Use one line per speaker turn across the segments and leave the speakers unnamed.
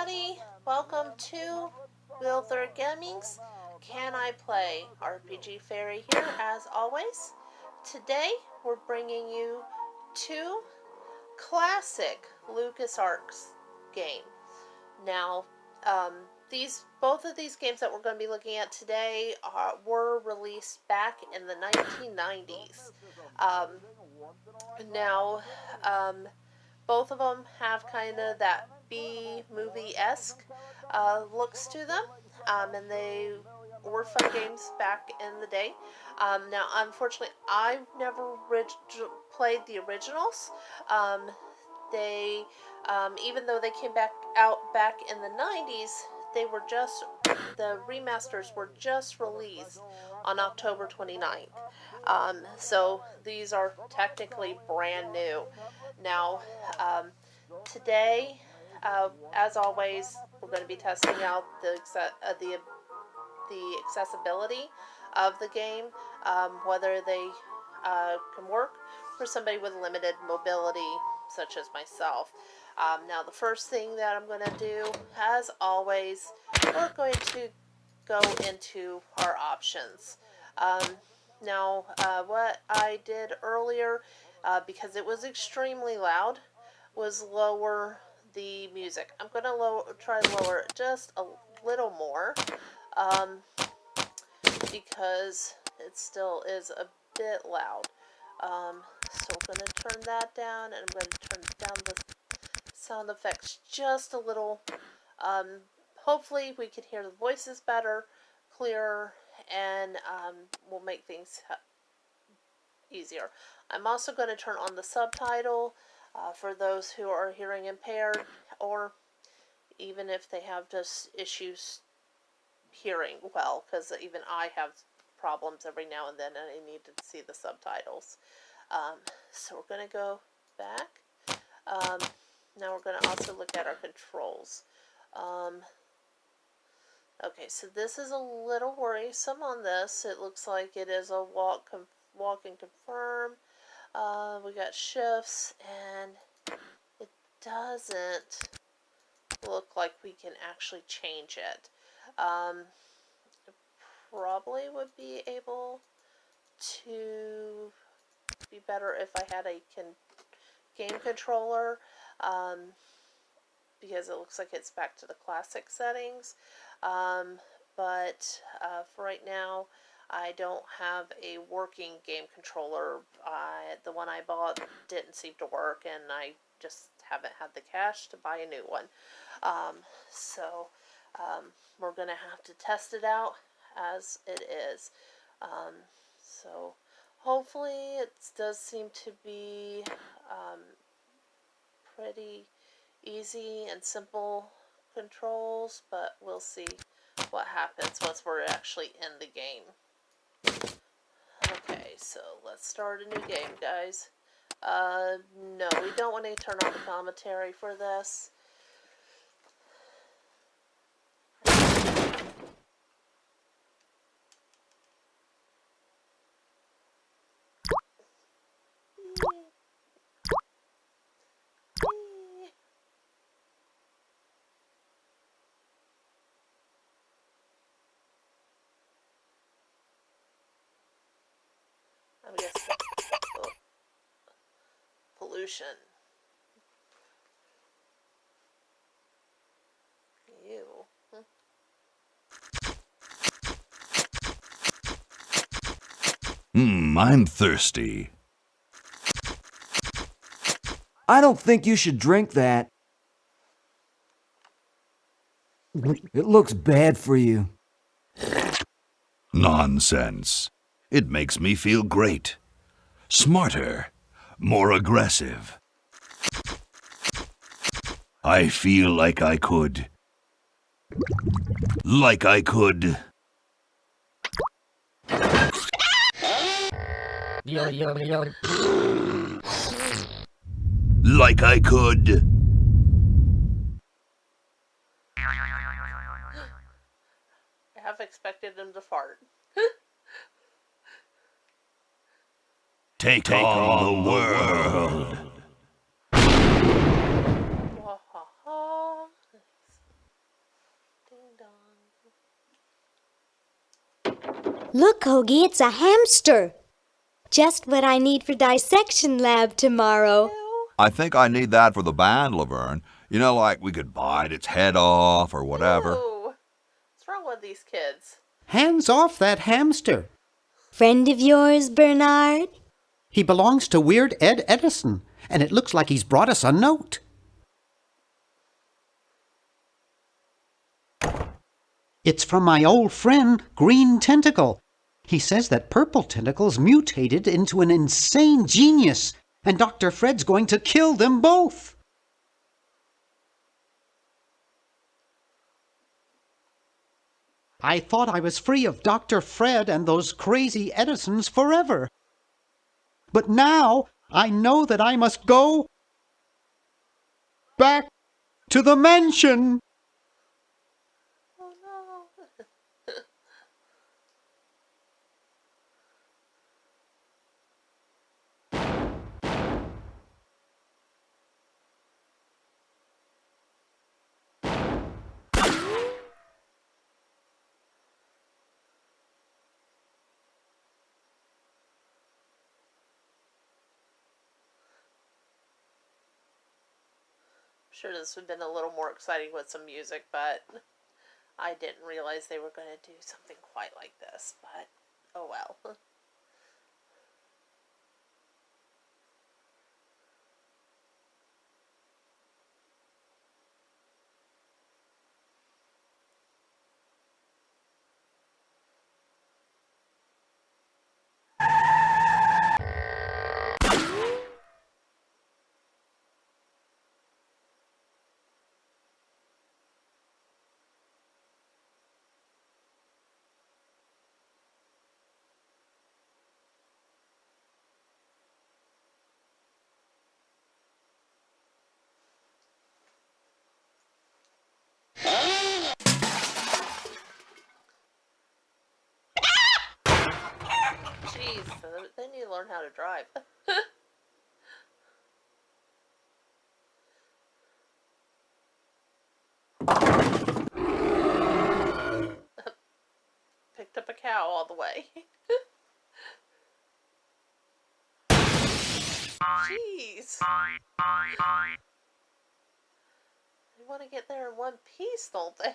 everybody. Welcome to Wilther Gaming's Can I Play RPG Fairy here as always. Today we're bringing you two classic Lucus Arts games. Now, both of these games that we're going to be looking at today were released back in the 1990s. Now, both of them have kind of that B-movie-esque looks to them, and they were fun games back in the day. Now, unfortunately, I've never played the originals. Even though they came out back in the 90s, the remasters were just released on October 29th. So these are technically brand new. Now, today, as always, we're going to be testing out the accessibility of the game, whether they can work for somebody with limited mobility, such as myself. Now, the first thing that I'm going to do, as always, we're going to go into our options. Now, what I did earlier, because it was extremely loud, was lower the music. I'm going to try to lower it just a little more, because it still is a bit loud. So I'm going to turn that down, and I'm going to turn down the sound effects just a little. Hopefully we can hear the voices better, clearer, and will make things easier. I'm also going to turn on the subtitle for those who are hearing impaired, or even if they have just issues hearing well, because even I have problems every now and then and I need to see the subtitles. So we're going to go back. Now we're going to also look at our controls. Okay, so this is a little worrisome on this. It looks like it is a walk and confirm. We got shifts, and it doesn't look like we can actually change it. Probably would be able to be better if I had a game controller, because it looks like it's back to the classic settings. But for right now, I don't have a working game controller. The one I bought didn't seem to work, and I just haven't had the cash to buy a new one. So we're going to have to test it out as it is. So hopefully it does seem to be pretty easy and simple controls, but we'll see what happens once we're actually in the game. Okay, so let's start a new game, guys. No, we don't want to turn on the commentary for this. I guess pollution. Ew.
I'm thirsty.
I don't think you should drink that. It looks bad for you.
Nonsense. It makes me feel great. Smarter. More aggressive. I feel like I could. Like I could. Like I could.
I half expected him to fart.
Take on the world.
Look, Hoagie, it's a hamster. Just what I need for dissection lab tomorrow.
Ew.
I think I need that for the band, Laverne. You know, like we could bite its head off or whatever.
Ew. What's wrong with these kids?
Hands off that hamster.
Friend of yours, Bernard?
He belongs to Weird Ed Edison, and it looks like he's brought us a note. It's from my old friend, Green Tentacle. He says that Purple Tentacle's mutated into an insane genius, and Dr. Fred's going to kill them both. I thought I was free of Dr. Fred and those crazy Edisons forever. But now I know that I must go back to the mansion.
Oh no. I'm sure this would have been a little more exciting with some music, but I didn't realize they were going to do something quite like this, but oh well. Jeez, they need to learn how to drive. Picked up a cow all the way. Jeez. They want to get there in one piece, don't they?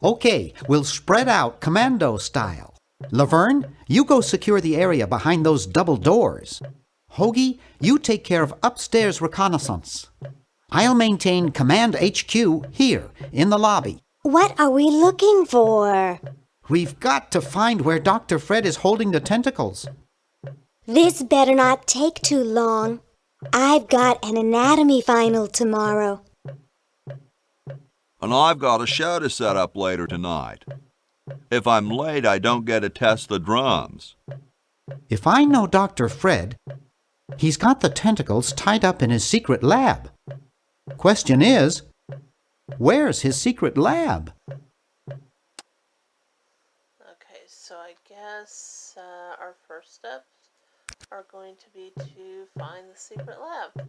Okay, we'll spread out commando style. Laverne, you go secure the area behind those double doors. Hoagie, you take care of upstairs reconnaissance. I'll maintain Command HQ here, in the lobby.
What are we looking for?
We've got to find where Dr. Fred is holding the tentacles.
This better not take too long. I've got an anatomy final tomorrow.
And I've got a show to set up later tonight. If I'm late, I don't get to test the drums.
If I know Dr. Fred, he's got the tentacles tied up in his secret lab. Question is, where's his secret lab?
Okay, so I guess our first steps are going to be to find the secret lab.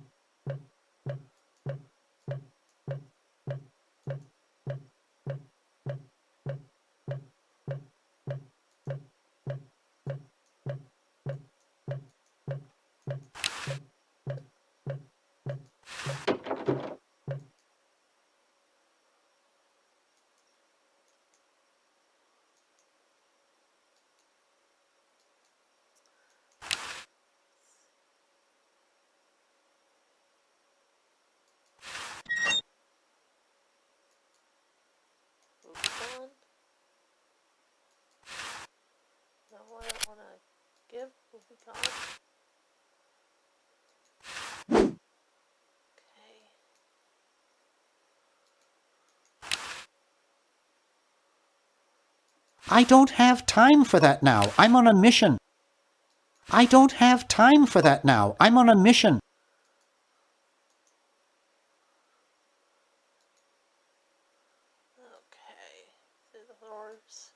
On. No, I don't want to give what we got. Okay.
I don't have time for that now. I'm on a mission. I don't have time for that now. I'm on a mission.
Okay. Through the doors.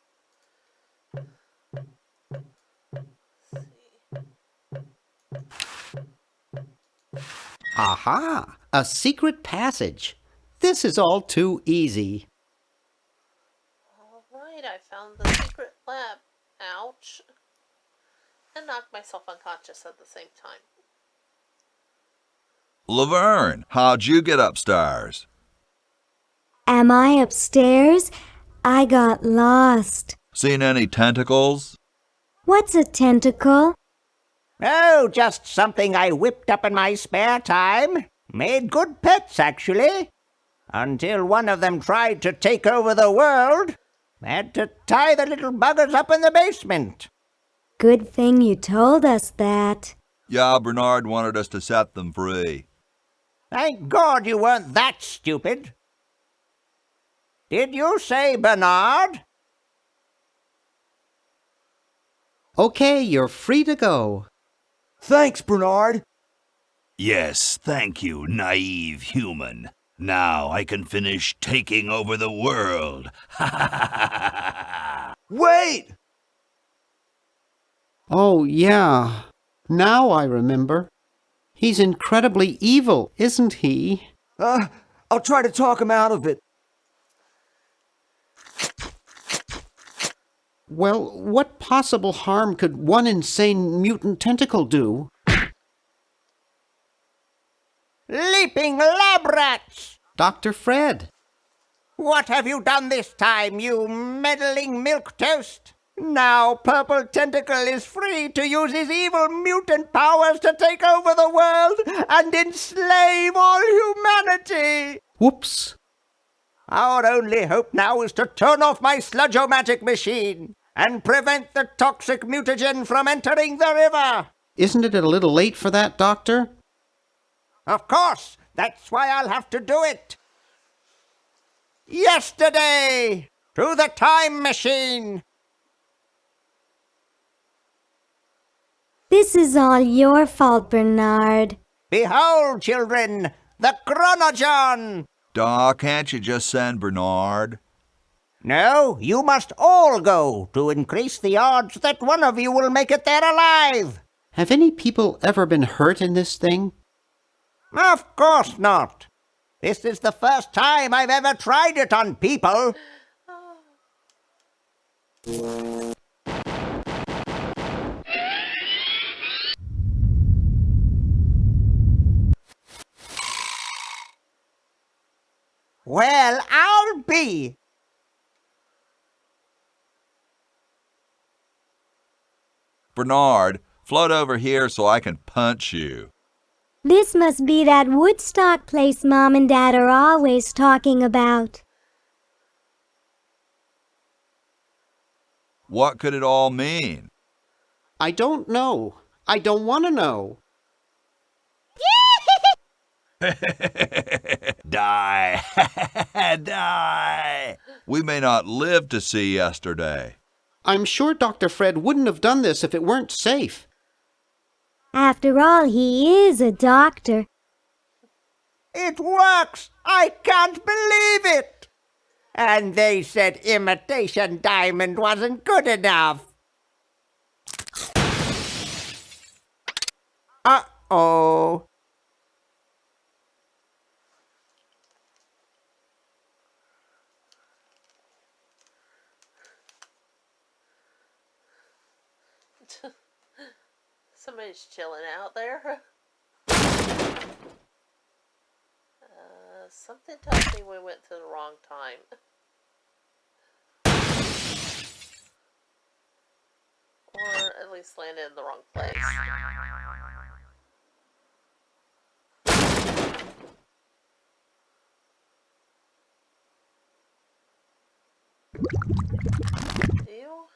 Let's see.
Aha! A secret passage. This is all too easy.
Alright, I found the secret lab. Ouch. And knocked myself unconscious at the same time.
Laverne, how'd you get upstairs?
Am I upstairs? I got lost.
Seen any tentacles?
What's a tentacle?
Oh, just something I whipped up in my spare time. Made good pets, actually. Until one of them tried to take over the world. Had to tie the little buggers up in the basement.
Good thing you told us that.
Yeah, Bernard wanted us to set them free.
Thank God you weren't that stupid. Did you say Bernard?
Okay, you're free to go.
Thanks, Bernard.
Yes, thank you, naive human. Now I can finish taking over the world.
Wait!
Oh, yeah. Now I remember. He's incredibly evil, isn't he?
I'll try to talk him out of it.
Well, what possible harm could one insane mutant tentacle do?
Leaping lab rats!
Dr. Fred.
What have you done this time, you meddling milquetoast? Now Purple Tentacle is free to use his evil mutant powers to take over the world and enslave all humanity!
Whoops.
Our only hope now is to turn off my sludge-o-matic machine and prevent the toxic mutagen from entering the river.
Isn't it a little late for that, Doctor?
Of course, that's why I'll have to do it. Yesterday, to the time machine.
This is all your fault, Bernard.
Behold, children, the Chronogon.
Daw, can't you just send Bernard?
No, you must all go to increase the odds that one of you will make it there alive.
Have any people ever been hurt in this thing?
Of course not. This is the first time I've ever tried it on people. Well, I'll be.
Bernard, float over here so I can punch you.
This must be that Woodstock place Mom and Dad are always talking about.
What could it all mean?
I don't know. I don't want to know.
Die. Die.
We may not live to see yesterday.
I'm sure Dr. Fred wouldn't have done this if it weren't safe.
After all, he is a doctor.
It works! I can't believe it! And they said imitation diamond wasn't good enough. Uh-oh.
Somebody's chilling out there. Something tells me we went to the wrong time. Or at least landed in the wrong place. Ew.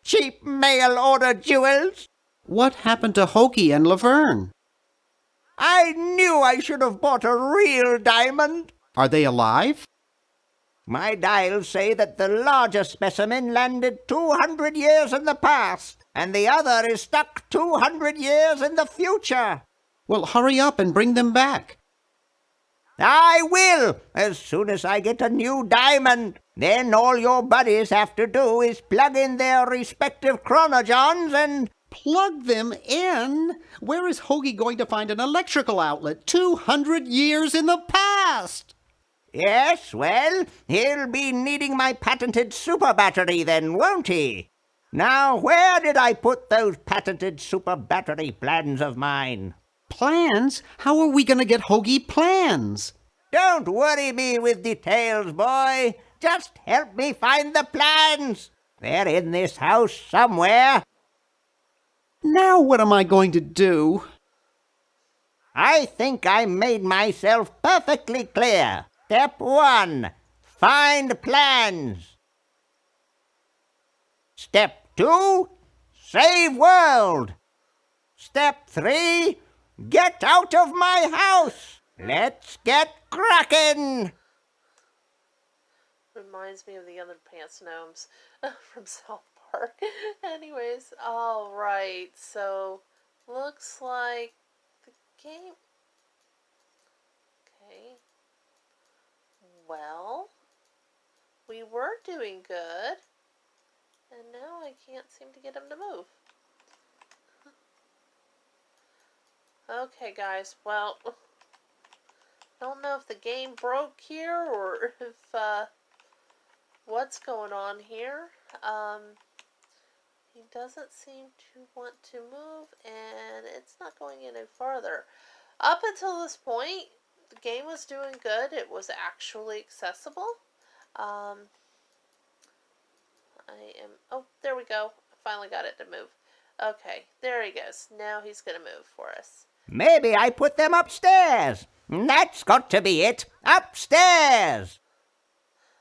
Cheap mail order jewels.
What happened to Hoagie and Laverne?
I knew I should have bought a real diamond.
Are they alive?
My dials say that the larger specimen landed 200 years in the past, and the other is stuck 200 years in the future.
Well, hurry up and bring them back.
I will, as soon as I get a new diamond. Then all your buddies have to do is plug in their respective chronogons and
Plug them in? Where is Hoagie going to find an electrical outlet 200 years in the past?
Yes, well, he'll be needing my patented super battery then, won't he? Now, where did I put those patented super battery plans of mine?
Plans? How are we going to get Hoagie plans?
Don't worry me with details, boy. Just help me find the plans. They're in this house somewhere.
Now what am I going to do?
I think I made myself perfectly clear. Step 1, find plans. Step 2, save world. Step 3, get out of my house. Let's get cracking.
Reminds me of the other pants gnomes from South Park. Anyways, alright, so looks like the game. Okay. Well, we were doing good, and now I can't seem to get him to move. Okay, guys, well, I don't know if the game broke here or if, what's going on here. He doesn't seem to want to move, and it's not going any farther. Up until this point, the game was doing good. It was actually accessible. Oh, there we go. I finally got it to move. Okay, there he goes. Now he's going to move for us.
Maybe I put them upstairs. That's got to be it. Upstairs.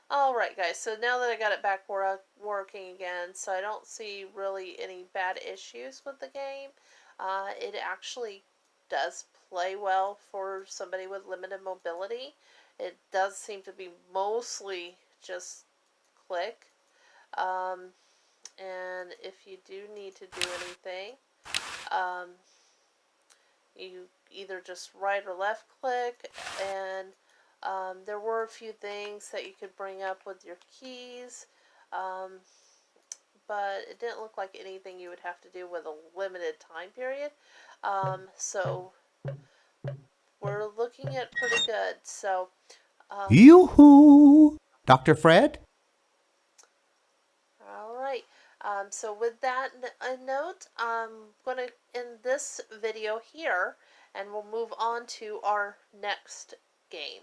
Alright guys, so now that I got it back working again, so I don't see really any bad issues with the game. It actually does play well for somebody with limited mobility. It does seem to be mostly just click. And if you do need to do anything, you either just right or left click, and there were a few things that you could bring up with your keys, but it didn't look like anything you would have to do with a limited time period. So we're looking at pretty good. So
Yoo-hoo! Dr. Fred?
alright, so with that note, I'm going to end this video here, and we'll move on to our next game.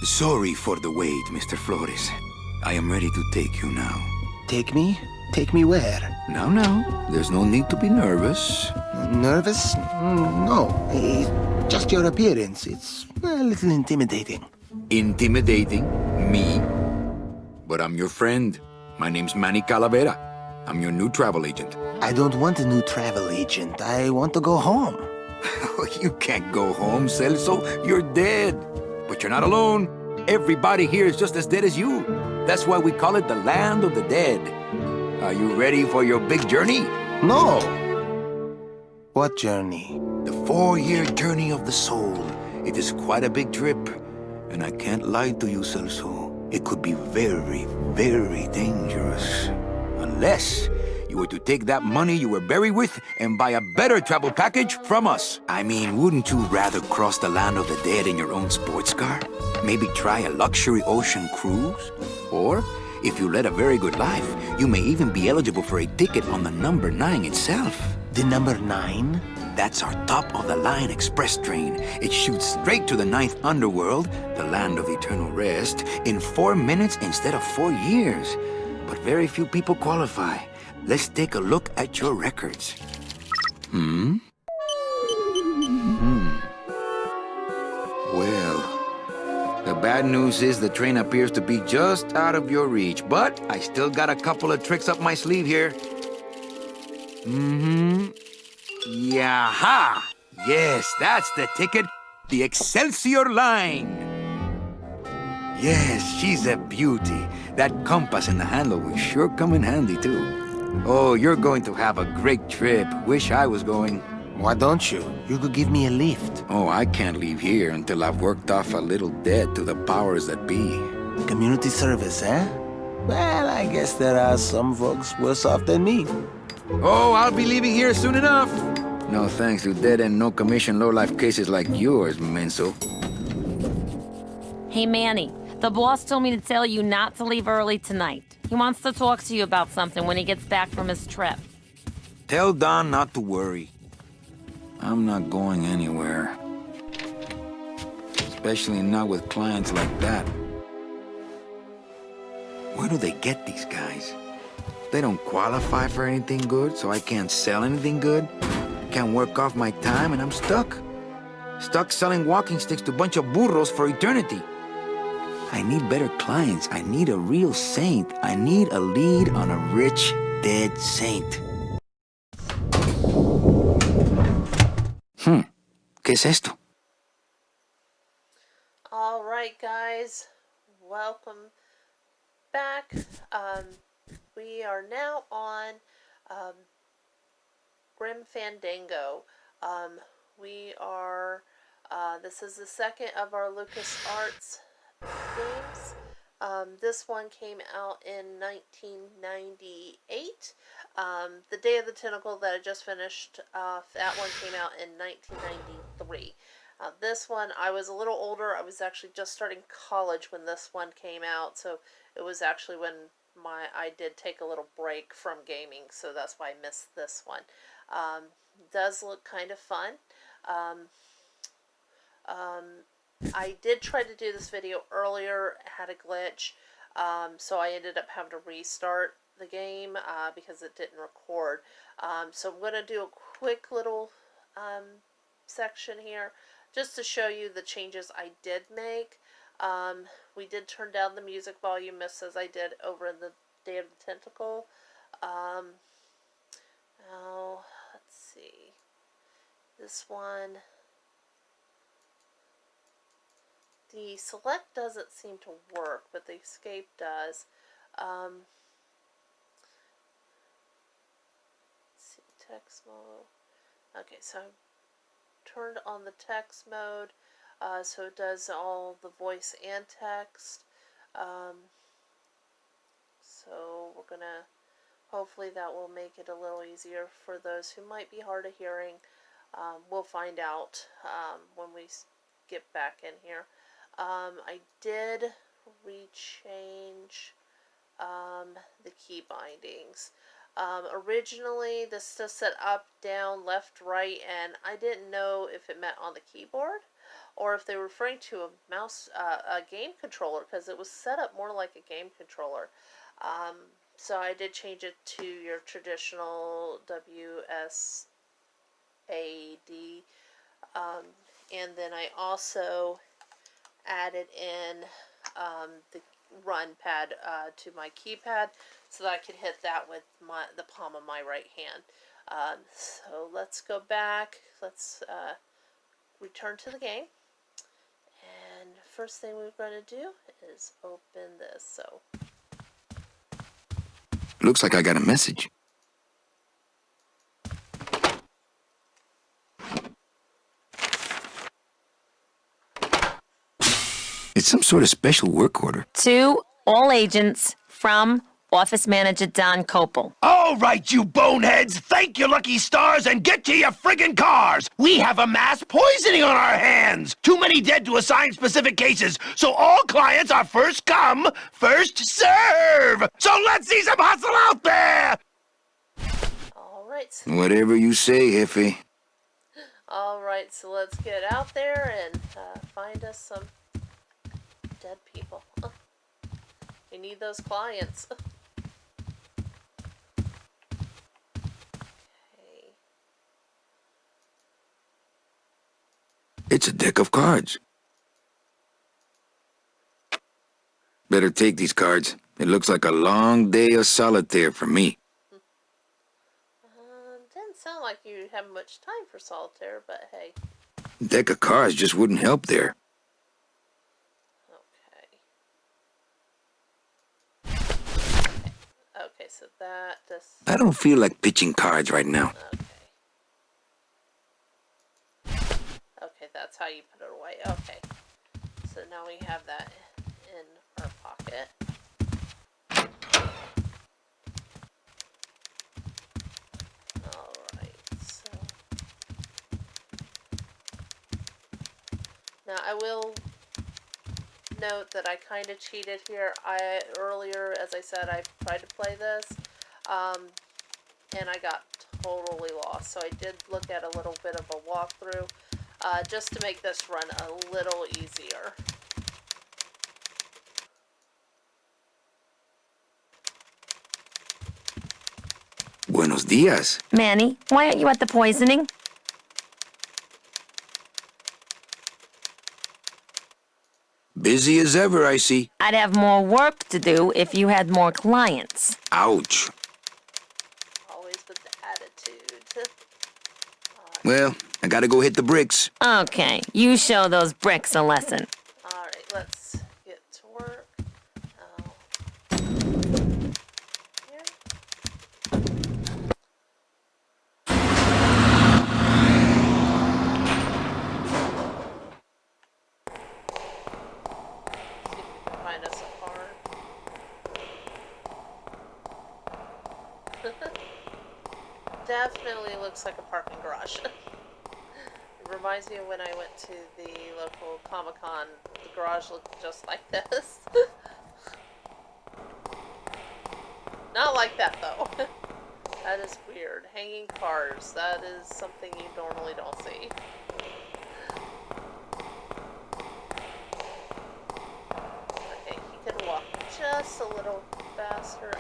Sorry for the wait, Mr. Flores. I am ready to take you now.
Take me? Take me where?
Now, there's no need to be nervous.
Nervous? No. Just your appearance. It's a little intimidating.
Intimidating? Me? But I'm your friend. My name's Manny Calavera. I'm your new travel agent.
I don't want a new travel agent. I want to go home.
You can't go home, Celso. You're dead. But you're not alone. Everybody here is just as dead as you. That's why we call it the land of the dead. Are you ready for your big journey?
No. What journey?
The 4-year journey of the soul. It is quite a big trip. And I can't lie to you, Celso. It could be very, very dangerous. Unless you were to take that money you were buried with and buy a better travel package from us. I mean, wouldn't you rather cross the land of the dead in your own sports car? Maybe try a luxury ocean cruise? Or, if you led a very good life, you may even be eligible for a ticket on the number 9 itself.
The number 9?
That's our top-of-the-line express train. It shoots straight to the 9th underworld, the land of eternal rest, in 4 minutes instead of 4 years. But very few people qualify. Let's take a look at your records. Well, the bad news is the train appears to be just out of your reach, but I still got a couple of tricks up my sleeve here. Yaha! Yes, that's the ticket. The Excelsior line. Yes, she's a beauty. That compass and the handle will sure come in handy, too. Oh, you're going to have a great trip. Wish I was going.
Why don't you? You could give me a lift.
Oh, I can't leave here until I've worked off a little debt to the powers that be.
Community service, eh? Well, I guess there are some folks worse off than me.
Oh, I'll be leaving here soon enough. No thanks to dead-end, no-commission, low-life cases like yours, Menso.
Hey, Manny, the boss told me to tell you not to leave early tonight. He wants to talk to you about something when he gets back from his trip.
Tell Don not to worry. I'm not going anywhere. Especially not with clients like that. Where do they get these guys? They don't qualify for anything good, so I can't sell anything good. Can't work off my time, and I'm stuck. Stuck selling walking sticks to a bunch of burros for eternity. I need better clients. I need a real saint. I need a lead on a rich, dead saint. ¿Qué es esto?
All right, guys, welcome back. We are now on Grim Fandango. We are. This is the second of our Lucus Arts games. This one came out in 1998. The Day of the Tentacle that I just finished off, that one came out in 1993. This one, I was a little older. I was actually just starting college when this one came out, so it was actually when I did take a little break from gaming, so that's why I missed this one. Does look kind of fun. I did try to do this video earlier, had a glitch, so I ended up having to restart the game because it didn't record. So I'm going to do a quick little section here just to show you the changes I did make. We did turn down the music volume just as I did over in the Day of the Tentacle. Now, let's see. This one, the select doesn't seem to work, but the escape does. Let's see, text mode. Okay, so I turned on the text mode, so it does all the voice and text. So we're gonna, hopefully that will make it a little easier for those who might be hard of hearing. We'll find out when we get back in here. I did rechange the key bindings. Originally this just said up, down, left, right, and I didn't know if it meant on the keyboard or if they were referring to a mouse, a game controller, because it was set up more like a game controller. So I did change it to your traditional WSAD, and then I also added in the run pad to my keypad so that I could hit that with the palm of my right hand. So let's go back. Let's return to the game. And first thing we're going to do is open this. So
Looks like I got a message. It's some sort of special work order.
To all agents from Office Manager Don Copel.
All right, you boneheads, thank your lucky stars and get to your friggin' cars. We have a mass poisoning on our hands. Too many dead to assign specific cases, so all clients are first come, first serve. So let's see some hustle out there.
all right.
Whatever you say, Jefe.
All right. So let's get out there and find us some dead people. We need those clients. Okay.
It's a deck of cards. Better take these cards. It looks like a long day of solitaire for me.
Didn't sound like you have much time for solitaire, but hey.
Deck of cards just wouldn't help there.
Okay. Okay, so that just...
I don't feel like pitching cards right now.
Okay, that's how you put it away. Okay. So now we have that in our pocket. Alright, so... Now I will note that I kind of cheated here. Earlier, as I said, I tried to play this, and I got totally lost. So I did look at a little bit of a walkthrough, just to make this run a little easier.
Buenos dias.
Manny, why aren't you at the poisoning?
Busy as ever, I see.
I'd have more work to do if you had more clients.
Ouch.
Always with the attitude.
Well, I gotta go hit the bricks.
Okay, you show those bricks a lesson.
Alright, let's get to work. Here. See if we can find us a car. Definitely looks like a parking garage. It reminds me of when I went to the local Comic-Con. The garage looked just like this. Not like that, though. That is weird. Hanging cars. That is something you normally don't see. Okay, he can walk just a little faster.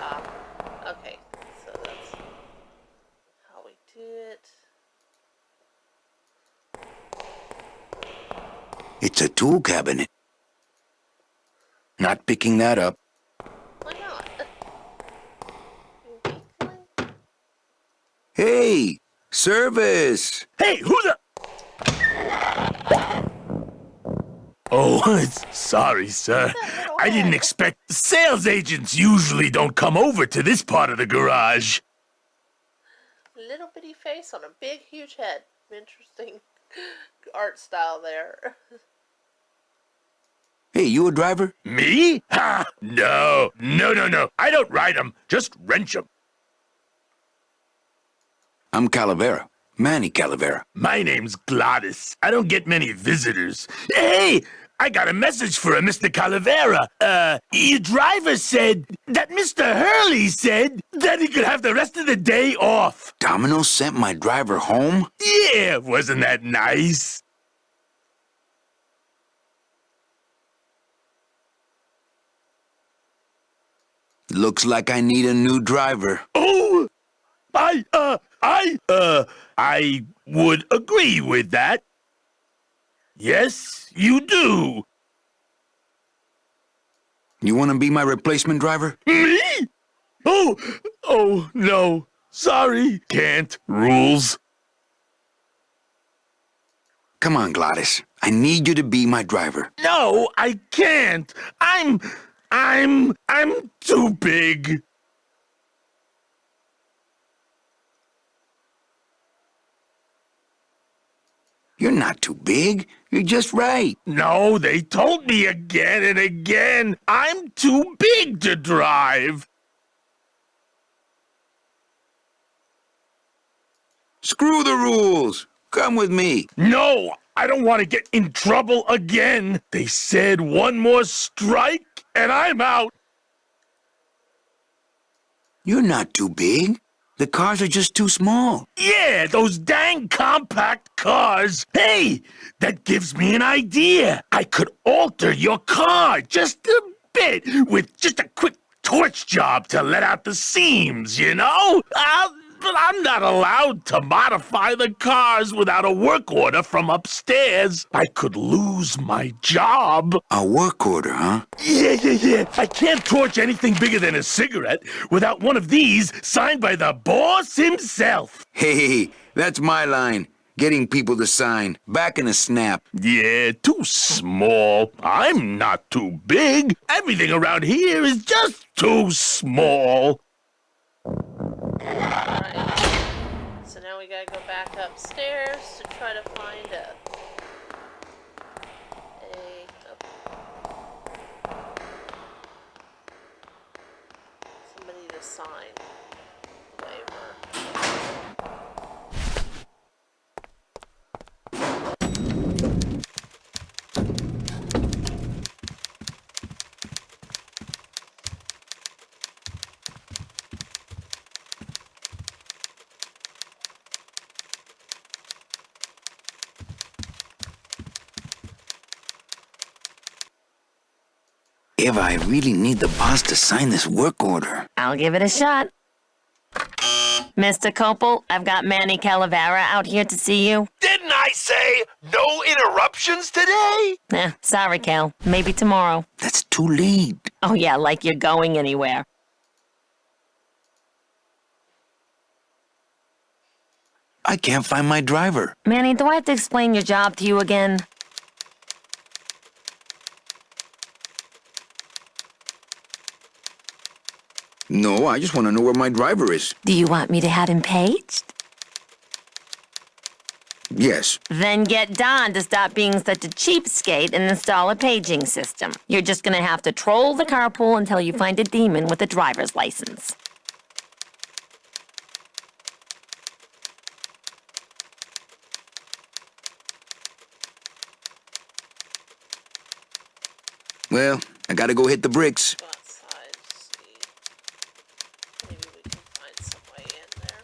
Okay. So that's how we do it.
It's a tool cabinet. Not picking that up.
Why not?
Hey! Service!
Hey, who the... Oh, sorry, sir. I didn't expect... Sales agents usually don't come over to this part of the garage.
Little bitty face on a big, huge head. Interesting art style there.
Hey, you a driver?
Me? Ha! No. I don't ride 'em, just wrench 'em.
I'm Calavera. Manny Calavera.
My name's Gladys. I don't get many visitors. Hey! I got a message for a Mr. Calavera. Your driver said that Mr. Hurley said that he could have the rest of the day off.
Domino sent my driver home?
Yeah, wasn't that nice?
Looks like I need a new driver.
Oh! I would agree with that. Yes, you do.
You want to be my replacement driver?
Me? Oh, no. Sorry. Can't. Rules.
Come on, Gladys. I need you to be my driver.
No, I can't. I'm too big.
You're not too big. You're just right.
No, they told me again and again. I'm too big to drive.
Screw the rules. Come with me.
No, I don't want to get in trouble again. They said one more strike and I'm out.
You're not too big. The cars are just too small.
Yeah, those dang compact cars. Hey, that gives me an idea. I could alter your car just a bit with just a quick torch job to let out the seams, you know? But I'm not allowed to modify the cars without a work order from upstairs. I could lose my job.
A work order, huh?
Yeah. I can't torch anything bigger than a cigarette without one of these signed by the boss himself.
Hey, that's my line. Getting people to sign. Back in a snap.
Yeah, too small. I'm not too big. Everything around here is just too small.
Alright. So now we gotta go back upstairs to try to find somebody to sign the waiver.
Eva, I really need the boss to sign this work order.
I'll give it a shot. Mr. Copel, I've got Manny Calavera out here to see you.
Didn't I say no interruptions today?
Sorry, Cal. Maybe tomorrow.
That's too late.
Oh, yeah, like you're going anywhere.
I can't find my driver.
Manny, do I have to explain your job to you again?
No, I just want to know where my driver is.
Do you want me to have him paged?
Yes.
Then get Don to stop being such a cheapskate and install a paging system. You're just gonna have to troll the carpool until you find a demon with a driver's license.
Well, I gotta go hit the bricks.
Go outside, see. Maybe we can find some way in there.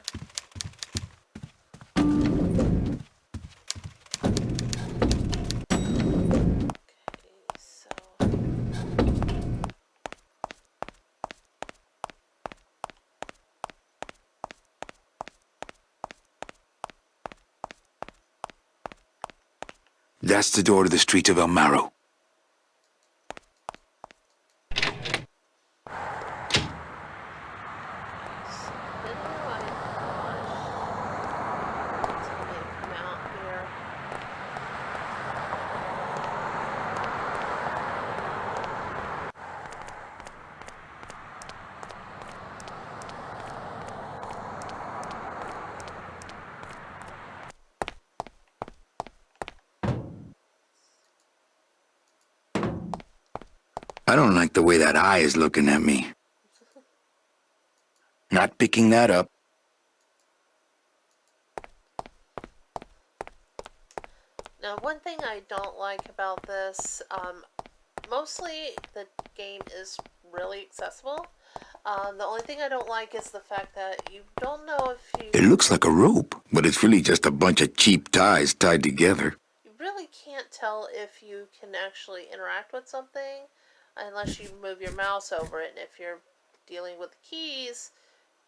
Okay, so.
That's the door to the streets of El Marrow. I don't like the way that eye is looking at me. Not picking that up.
Now, one thing I don't like about this, mostly the game is really accessible. The only thing I don't like is the fact that you don't know if you...
It looks like a rope, but it's really just a bunch of cheap ties tied together.
You really can't tell if you can actually interact with something unless you move your mouse over it. And if you're dealing with the keys,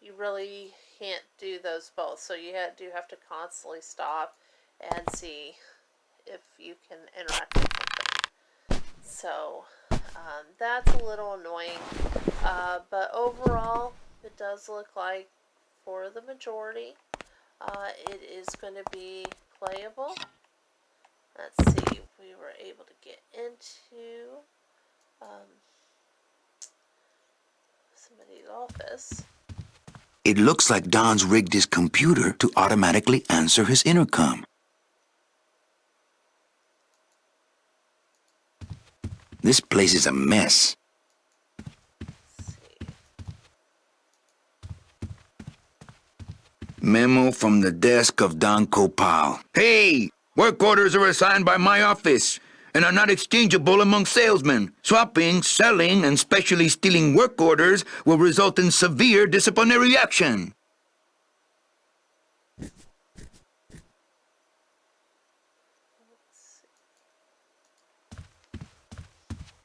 you really can't do those both. So you do have to constantly stop and see if you can interact with something. So that's a little annoying. But overall, it does look like for the majority, it is going to be playable. Let's see if we were able to get into somebody's office.
It looks like Don's rigged his computer to automatically answer his intercom. This place is a mess. Memo from the desk of Don Copal. Hey! Work orders are assigned by my office and are not exchangeable among salesmen. Swapping, selling, and specially stealing work orders will result in severe disciplinary action.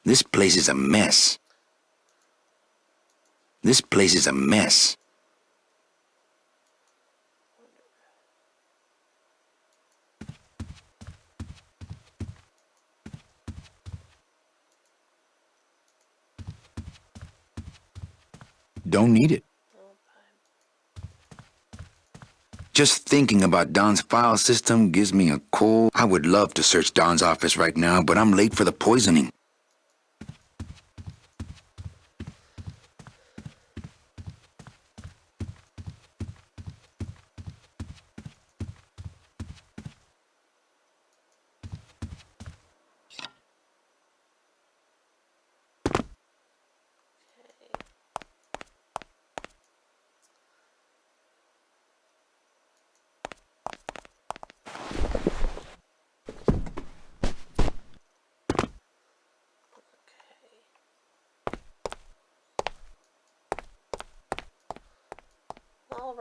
This place is a mess. This place is a mess. Don't need it. Just thinking about Don's file system gives me a cold. I would love to search Don's office right now, but I'm late for the poisoning.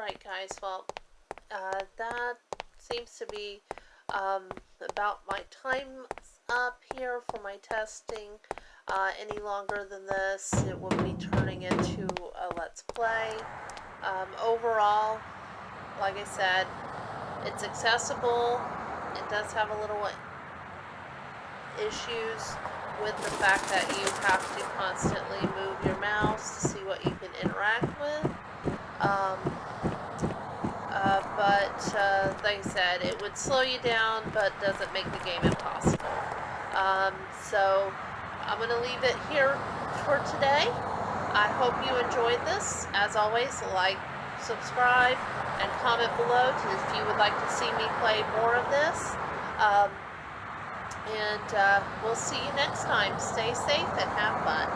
Alright guys, well, that seems to be about my time up here for my testing. Any longer than this, it will be turning into a Let's Play. Overall, like I said, it's accessible. It does have a little issues with the fact that you have to constantly move your mouse to see what you can interact with. But like I said, it would slow you down, but doesn't make the game impossible. So I'm going to leave it here for today. I hope you enjoyed this. As always, like, subscribe, and comment below if you would like to see me play more of this. And we'll see you next time. Stay safe and have fun.